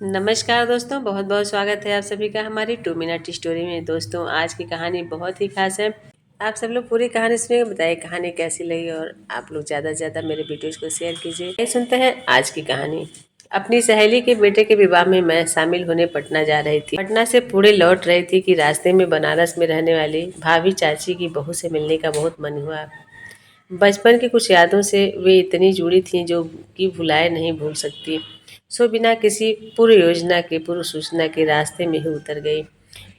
नमस्कार दोस्तों, बहुत बहुत स्वागत है आप सभी का हमारी 2 मिनट स्टोरी में। दोस्तों आज की कहानी बहुत ही खास है। आप सब लोग पूरी कहानी सुनिए, बताइए कहानी कैसी लगी और आप लोग ज़्यादा से ज़्यादा मेरे वीडियोज़ को शेयर कीजिए। ये सुनते हैं आज की कहानी। अपनी सहेली के बेटे के विवाह में मैं शामिल होने पटना जा रही थी। पटना से पुणे लौट रही थी कि रास्ते में बनारस में रहने वाली भाभी चाची की बहू से मिलने का बहुत मन हुआ। बचपन की कुछ यादों से वे इतनी जुड़ी थीं जो कि भुलाए नहीं भूल सकती। सो बिना किसी पूर्व सूचना के रास्ते में ही उतर गई।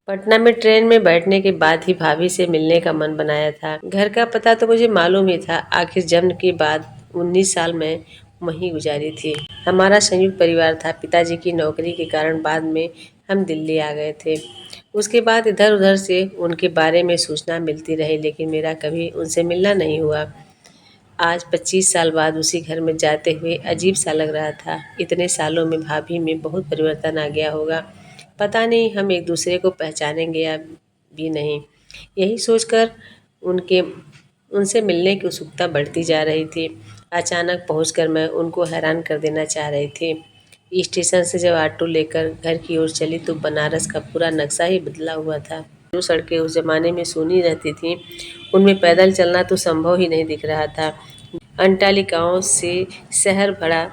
पटना में ट्रेन में बैठने के बाद ही भाभी से मिलने का मन बनाया था। घर का पता तो मुझे मालूम ही था, आखिर जन्म के बाद 19 साल में वहीं गुजारी थी। हमारा संयुक्त परिवार था। पिताजी की नौकरी के कारण बाद में हम दिल्ली आ गए थे। उसके बाद इधर उधर से उनके बारे में सूचना मिलती रही, लेकिन मेरा कभी उनसे मिलना नहीं हुआ। आज 25 साल बाद उसी घर में जाते हुए अजीब सा लग रहा था। इतने सालों में भाभी में बहुत परिवर्तन आ गया होगा। पता नहीं हम एक दूसरे को पहचानेंगे या भी नहीं। यही सोचकर उनके उनसे मिलने की उत्सुकता बढ़ती जा रही थी। अचानक पहुंचकर मैं उनको हैरान कर देना चाह रही थी। स्टेशन से जब ऑटो लेकर घर की ओर चली तो बनारस का पूरा नक्शा ही बदला हुआ था। जो सड़कें उस जमाने में सूनी रहती थीं, उनमें पैदल चलना तो संभव ही नहीं दिख रहा था। अट्टालिकाओं से शहर भरा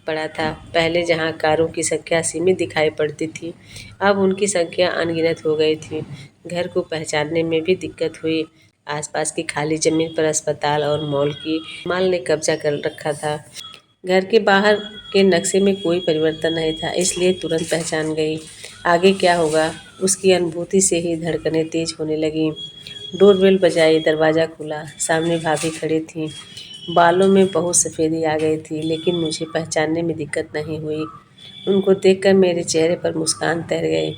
पड़ा था। पहले जहाँ कारों की संख्या सीमित दिखाई पड़ती थी, अब उनकी संख्या अनगिनत हो गई थी। घर को पहचानने में भी दिक्कत हुई। आसपास की खाली जमीन पर अस्पताल और मॉल की माल ने कब्जा कर रखा था। घर के बाहर के नक्शे में कोई परिवर्तन नहीं था, इसलिए तुरंत पहचान गई। आगे क्या होगा, उसकी अनुभूति से ही धड़कनें तेज होने लगीं। डोरबेल बजाई, दरवाज़ा खुला। सामने भाभी खड़ी थीं। बालों में बहुत सफ़ेदी आ गई थी, लेकिन मुझे पहचानने में दिक्कत नहीं हुई। उनको देखकर मेरे चेहरे पर मुस्कान तैर गई,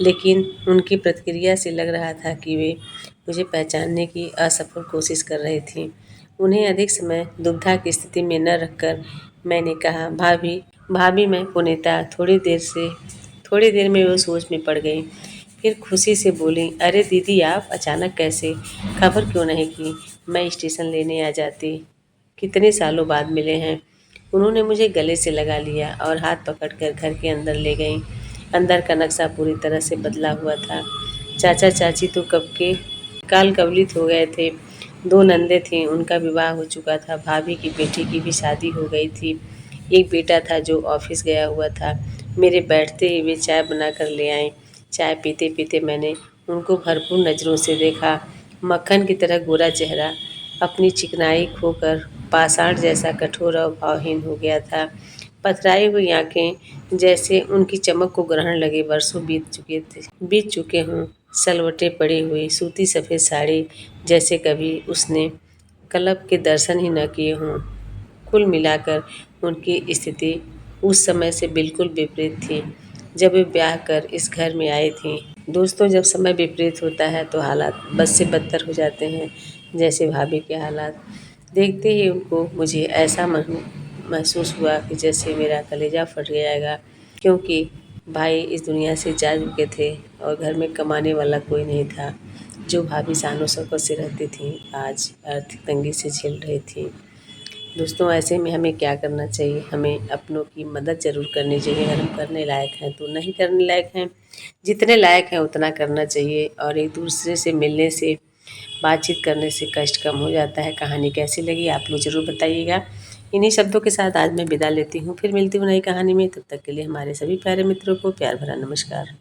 लेकिन उनकी प्रतिक्रिया से लग रहा था कि वे मुझे पहचानने की असफल कोशिश कर रही थीं। उन्हें अधिक समय दुविधा की स्थिति में न रखकर मैंने कहा, भाभी भाभी मैं पुनीता। थोड़ी देर में वो सोच में पड़ गई। फिर खुशी से बोली, अरे दीदी आप अचानक कैसे? खबर क्यों नहीं की? मैं स्टेशन लेने आ जाती। कितने सालों बाद मिले हैं। उन्होंने मुझे गले से लगा लिया और हाथ पकड़कर घर के अंदर ले गईं। अंदर का नक्शा पूरी तरह से बदला हुआ था। चाचा चाची तो कब के काल कवलित हो गए थे। 2 नंदे थीं, उनका विवाह हो चुका था। भाभी की बेटी की भी शादी हो गई थी। एक बेटा था जो ऑफिस गया हुआ था। मेरे बैठते ही वे चाय बनाकर ले आए। चाय पीते पीते मैंने उनको भरपूर नज़रों से देखा। मक्खन की तरह गोरा चेहरा अपनी चिकनाई खोकर पाषाण जैसा कठोर और भावहीन हो गया था। पथराई हुई आंखें जैसे उनकी चमक को ग्रहण लगे वर्षों बीत चुके हों। सलवटें पड़ी हुई सूती सफ़ेद साड़ी जैसे कभी उसने कलब के दर्शन ही न किए हों। कुल मिलाकर उनकी स्थिति उस समय से बिल्कुल विपरीत थी जब वे ब्याह कर इस घर में आई थीं। दोस्तों, जब समय विपरीत होता है तो हालात बद से बदतर हो जाते हैं, जैसे भाभी के हालात। देखते ही उनको मुझे ऐसा महसूस हुआ कि जैसे मेरा कलेजा फट जाएगा, क्योंकि भाई इस दुनिया से जा चुके थे और घर में कमाने वाला कोई नहीं था। जो भाभी शान शौकत से रहती थी, आज आर्थिक तंगी से झेल रही थी। दोस्तों, ऐसे में हमें क्या करना चाहिए? हमें अपनों की मदद ज़रूर करनी चाहिए। अगर हम करने लायक हैं तो नहीं करने लायक हैं, जितने लायक हैं उतना करना चाहिए। और एक दूसरे से मिलने से, बातचीत करने से कष्ट कम हो जाता है। कहानी कैसी लगी आप लोग ज़रूर बताइएगा। इन्हीं शब्दों के साथ आज मैं विदा लेती हूँ। फिर मिलती हूँ नई कहानी में। तब तक के लिए हमारे सभी प्यारे मित्रों को प्यार भरा नमस्कार।